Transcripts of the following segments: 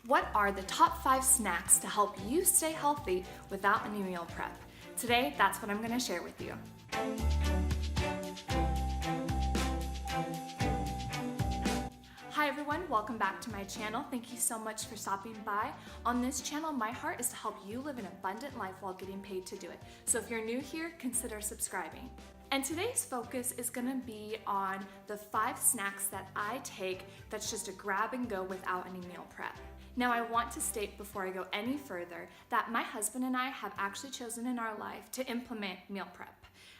What are the top 5 snacks to help you stay healthy without any meal prep? Today, that's what I'm going to share with you. Hi everyone, welcome back to my channel. Thank you so much for stopping by. On this channel, my heart is to help you live an abundant life while getting paid to do it. So if you're new here, consider subscribing. And today's focus is gonna be on the 5 snacks that I take that's just a grab and go without any meal prep. Now I want to state before I go any further that my husband and I have actually chosen in our life to implement meal prep.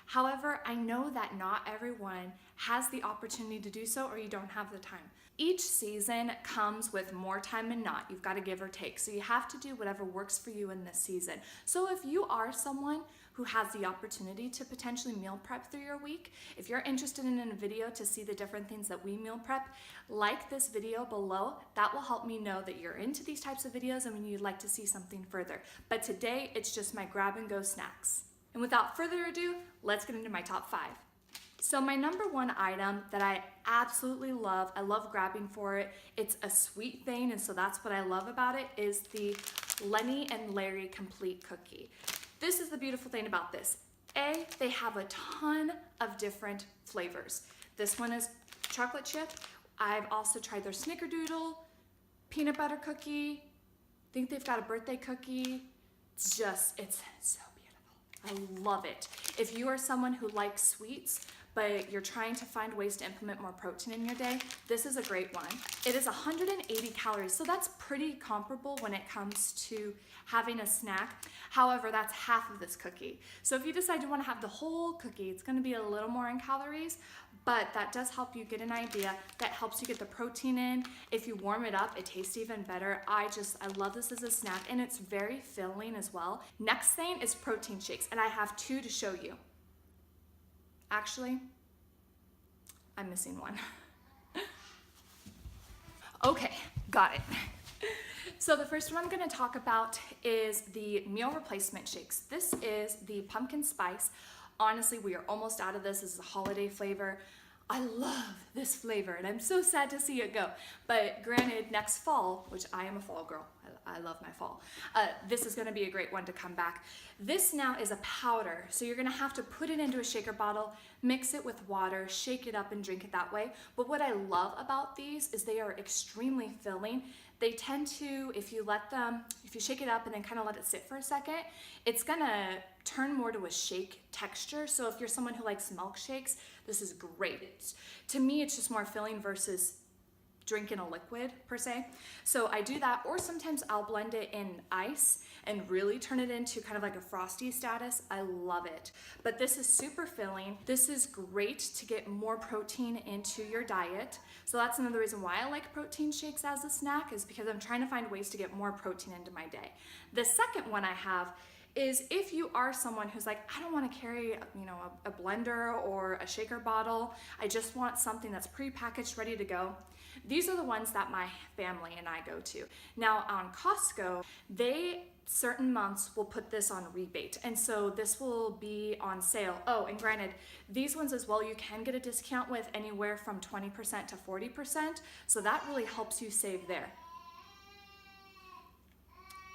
However, I know that not everyone has the opportunity to do so, or you don't have the time. Each season comes with more time than not. You've got to give or take. So you have to do whatever works for you in this season. So if you are someone who has the opportunity to potentially meal prep through your week, if you're interested in a video to see the different things that we meal prep, like this video below. That will help me know that you're into these types of videos and you'd like to see something further. But today, it's just my grab and go snacks. And without further ado, let's get into my top 5. So my number 1 item that I absolutely love, I love grabbing for it, it's a sweet thing, and so that's what I love about it, is the Lenny and Larry Complete Cookie. This is the beautiful thing about this. They have a ton of different flavors. This one is chocolate chip. I've also tried their snickerdoodle, peanut butter cookie. I think they've got a birthday cookie. It's so beautiful. I love it. If you are someone who likes sweets, but you're trying to find ways to implement more protein in your day, this is a great one. It is 180 calories, so that's pretty comparable when it comes to having a snack. However, that's half of this cookie. So if you decide you want to have the whole cookie, it's going to be a little more in calories, but that does help you get an idea. That helps you get the protein in. If you warm it up, it tastes even better. I love this as a snack, and it's very filling as well. Next thing is protein shakes, and I have 2 to show you. Actually, I'm missing one. Okay, got it. So the first one I'm gonna talk about is the meal replacement shakes. This is the pumpkin spice. Honestly, we are almost out of this. This is a holiday flavor. I love this flavor, and I'm so sad to see it go. But granted, next fall, which I am a fall girl, I love my fall, this is gonna be a great one to come back. This now is a powder, so you're gonna have to put it into a shaker bottle, mix it with water, shake it up, and drink it that way. But what I love about these is they are extremely filling. They tend to, if you shake it up and then kind of let it sit for a second, it's gonna turn more to a shake texture. So if you're someone who likes milkshakes, this is great. To me, it's just more filling versus drinking a liquid per se. So I do that, or sometimes I'll blend it in ice and really turn it into kind of like a frosty status. I love it. But this is super filling. This is great to get more protein into your diet. So that's another reason why I like protein shakes as a snack, is because I'm trying to find ways to get more protein into my day. The second one I have is if you are someone who's like, I don't want to carry, a blender or a shaker bottle. I just want something that's pre-packaged, ready to go. These are the ones that my family and I go to. Now on Costco, certain months will put this on rebate, and so this will be on sale. Oh, and granted, these ones as well, you can get a discount with anywhere from 20% to 40%, so that really helps you save there.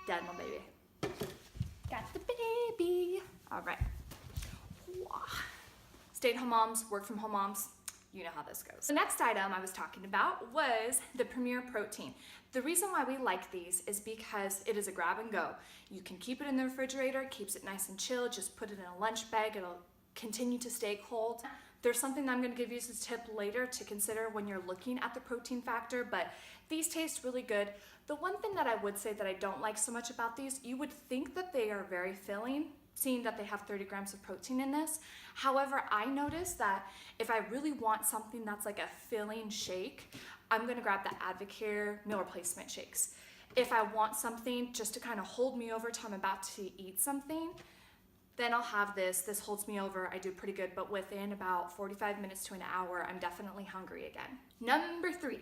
Dad, my baby. Got the baby. All right. Stay-at-home moms, work-from-home moms, you know how this goes. The next item I was talking about was the Premier Protein. The reason why we like these is because it is a grab and go. You can keep it in the refrigerator, it keeps it nice and chilled, just put it in a lunch bag, it'll continue to stay cold. There's something that I'm gonna give you as a tip later to consider when you're looking at the protein factor, but these taste really good. The one thing that I would say that I don't like so much about these, you would think that they are very filling, seeing that they have 30 grams of protein in this. However, I noticed that if I really want something that's like a filling shake, I'm gonna grab the Advocare meal replacement shakes. If I want something just to kind of hold me over till I'm about to eat something, then I'll have this. This holds me over. I do pretty good, but within about 45 minutes to an hour, I'm definitely hungry again. Number three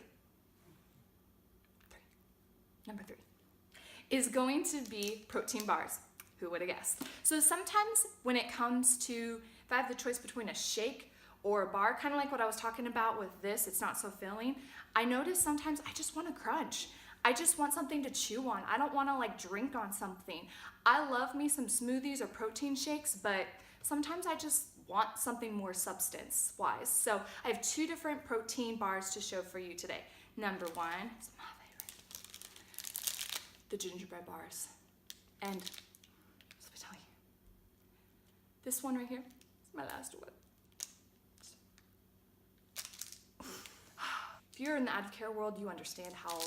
is going to be protein bars. Who would have guessed? So sometimes when it comes to, if I have the choice between a shake or a bar, kind of like what I was talking about with this, it's not so filling. I notice sometimes I just want to crunch. I just want something to chew on. I don't want to like drink on something. I love me some smoothies or protein shakes, but sometimes I just want something more substance wise. So I have 2 different protein bars to show for you today. Number 1 is my favorite, the gingerbread bars. And let me tell you, this one right here is my last one. If you're in the out-of-care world, you understand how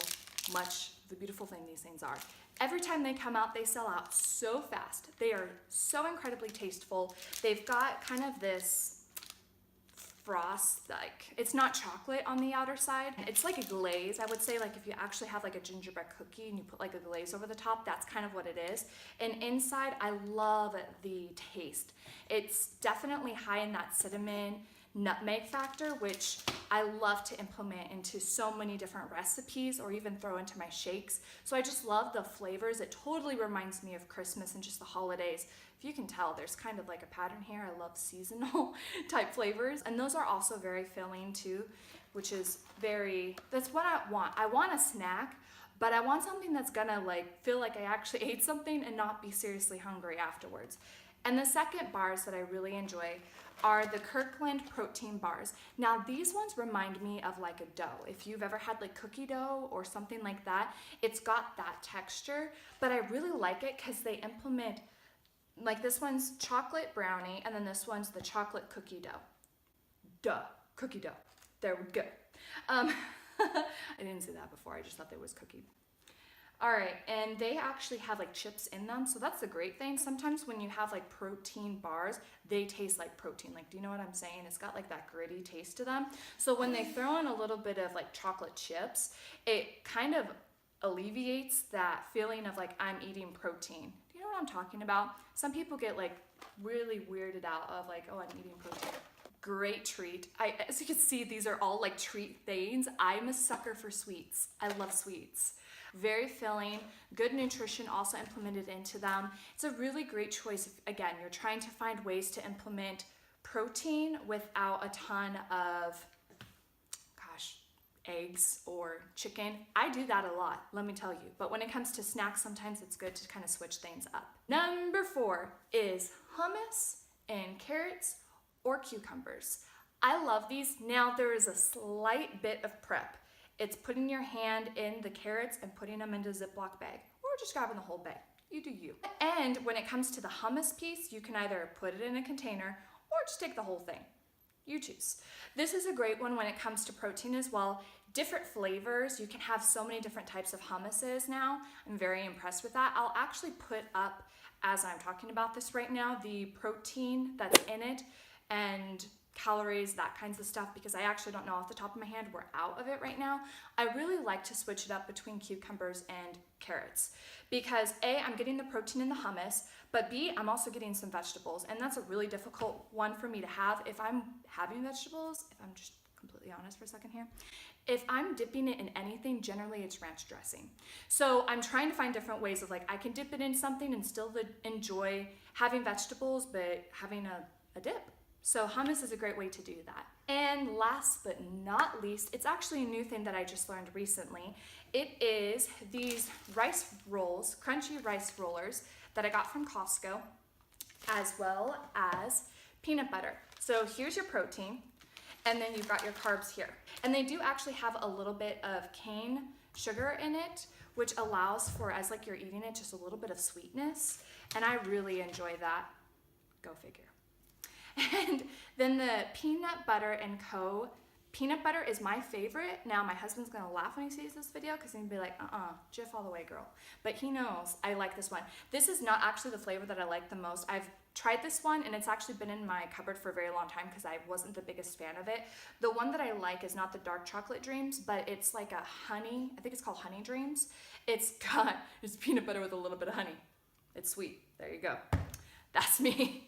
much the beautiful thing these things are. Every time they come out, they sell out so fast. They are so incredibly tasteful. They've got kind of this frost, like, it's not chocolate on the outer side. It's like a glaze, I would say, like if you actually have like a gingerbread cookie and you put like a glaze over the top, that's kind of what it is. And inside, I love the taste. It's definitely high in that cinnamon, nutmeg factor, which I love to implement into so many different recipes or even throw into my shakes. So I just love the flavors. It totally reminds me of Christmas and just the holidays. If you can tell, there's kind of like a pattern here. I love seasonal type flavors. And those are also very filling too, which is that's what I want. I want a snack, but I want something that's gonna like feel like I actually ate something and not be seriously hungry afterwards. And the second bars that I really enjoy are the Kirkland protein bars. Now these ones remind me of like a dough. If you've ever had like cookie dough or something like that, it's got that texture, but I really like it because they implement, like this one's chocolate brownie and then this one's the chocolate cookie dough. Cookie dough. There we go. I didn't say that before, I just thought there was cookie. All right, and they actually have like chips in them, so that's the great thing. Sometimes when you have like protein bars, they taste like protein. Like, do you know what I'm saying? It's got like that gritty taste to them. So when they throw in a little bit of like chocolate chips, it kind of alleviates that feeling of like I'm eating protein. Do you know what I'm talking about? Some people get like really weirded out of like, oh, I'm eating protein. Great treat. As you can see, these are all like treat things. I'm a sucker for sweets. I love sweets. Very filling, good nutrition also implemented into them. It's a really great choice if, again, you're trying to find ways to implement protein without a ton of, eggs or chicken. I do that a lot, let me tell you. But when it comes to snacks, sometimes it's good to kind of switch things up. Number 4 is hummus and carrots or cucumbers. I love these. Now there is a slight bit of prep. It's putting your hand in the carrots and putting them into a Ziploc bag, or just grabbing the whole bag. You do you. And when it comes to the hummus piece, you can either put it in a container or just take the whole thing. You choose. This is a great one when it comes to protein as well. Different flavors. You can have so many different types of hummuses now. I'm very impressed with that. I'll actually put up, as I'm talking about this right now, the protein that's in it and calories, that kinds of stuff, because I actually don't know off the top of my head. We're out of it right now. I really like to switch it up between cucumbers and carrots because A, I'm getting the protein in the hummus, but B, I'm also getting some vegetables, and that's a really difficult one for me to have if I'm having vegetables. If I'm just completely honest for a second here, if I'm dipping it in anything, generally it's ranch dressing. So I'm trying to find different ways of like, I can dip it in something and still enjoy having vegetables, but having a dip. So hummus is a great way to do that. And last but not least, it's actually a new thing that I just learned recently. It is these rice rolls, crunchy rice rollers that I got from Costco, as well as peanut butter. So here's your protein, and then you've got your carbs here. And they do actually have a little bit of cane sugar in it, which allows for, as like you're eating it, just a little bit of sweetness. And I really enjoy that. Go figure. And then the peanut butter and co. Peanut butter is my favorite. Now my husband's gonna laugh when he sees this video because he'll be like, Jif all the way, girl. But he knows I like this one. This is not actually the flavor that I like the most. I've tried this one and it's actually been in my cupboard for a very long time because I wasn't the biggest fan of it. The one that I like is not the dark chocolate dreams, but it's like a honey, I think it's called honey dreams. It's peanut butter with a little bit of honey. It's sweet, there you go. That's me.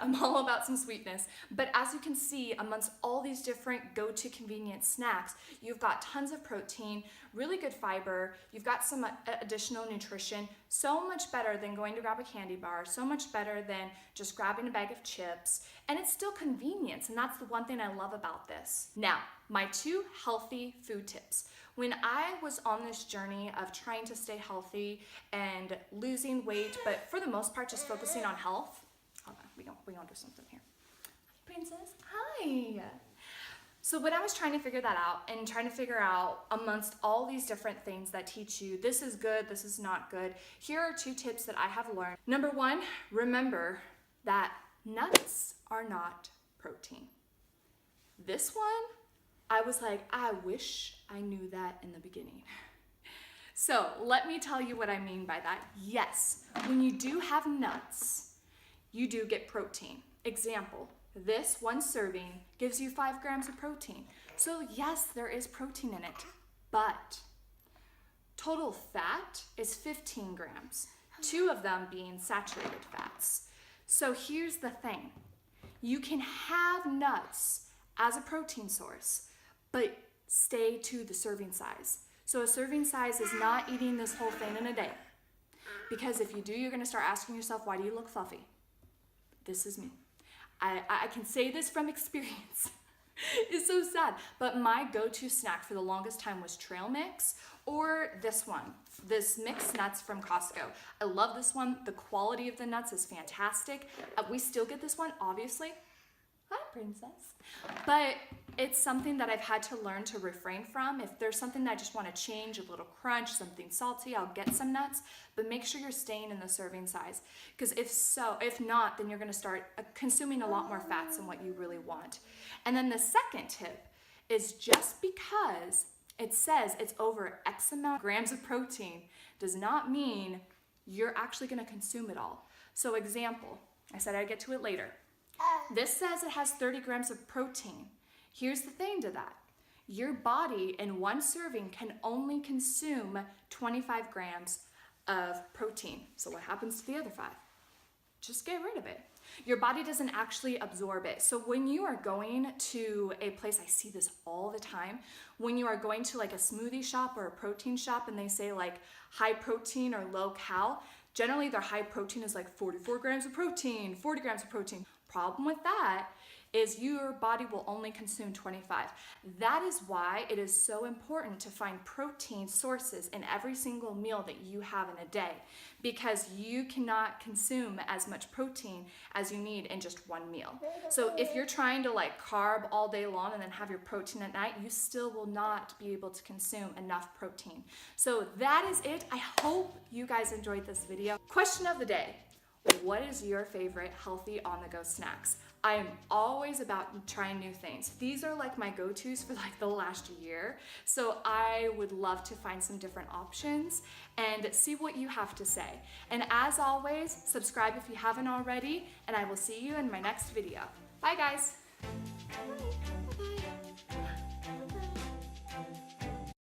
I'm all about some sweetness. But as you can see, amongst all these different go-to convenient snacks, you've got tons of protein, really good fiber, you've got some additional nutrition, so much better than going to grab a candy bar, so much better than just grabbing a bag of chips, and it's still convenience, and that's the one thing I love about this. Now, my 2 healthy food tips. When I was on this journey of trying to stay healthy and losing weight, but for the most part just focusing on health, hold on, we gonna do something here. Hi, princess. Hi. So when I was trying to figure that out and trying to figure out amongst all these different things that teach you this is good, this is not good, here are 2 tips that I have learned. Number 1, remember that nuts are not protein. This one, I was like, I wish I knew that in the beginning. So let me tell you what I mean by that. Yes, when you do have nuts, you do get protein. Example, this 1 serving gives you 5 grams of protein. So yes, there is protein in it, but total fat is 15 grams, 2 of them being saturated fats. So here's the thing. You can have nuts as a protein source, but stay to the serving size. So a serving size is not eating this whole thing in a day. Because if you do, you're gonna start asking yourself, why do you look fluffy? This is me. I can say this from experience. It's so sad. But my go-to snack for the longest time was trail mix or this one, this mixed nuts from Costco. I love this one. The quality of the nuts is fantastic. We still get this one, obviously. Hi, princess. But it's something that I've had to learn to refrain from. If there's something that I just want to change, a little crunch, something salty, I'll get some nuts, but make sure you're staying in the serving size. Because if not, then you're going to start consuming a lot more fats than what you really want. And then the second tip is just because it says it's over X amount of grams of protein does not mean you're actually going to consume it all. So example, I said I'd get to it later. This says it has 30 grams of protein. Here's the thing to that. Your body in 1 serving can only consume 25 grams of protein. So what happens to the other 5? Just get rid of it. Your body doesn't actually absorb it. So when you are going to a place, I see this all the time, when you are going to like a smoothie shop or a protein shop and they say like high protein or low cal, generally their high protein is like 44 grams of protein, 40 grams of protein. Problem with that is your body will only consume 25. That is why it is so important to find protein sources in every single meal that you have in a day, because you cannot consume as much protein as you need in just 1 meal. So if you're trying to like carb all day long and then have your protein at night, you still will not be able to consume enough protein. So that is it. I hope you guys enjoyed this video. Question of the day. What is your favorite healthy on-the-go snacks? I am always about trying new things. These are like my go-tos for like the last year. So I would love to find some different options and see what you have to say. And as always, subscribe if you haven't already, and I will see you in my next video. Bye guys. Bye.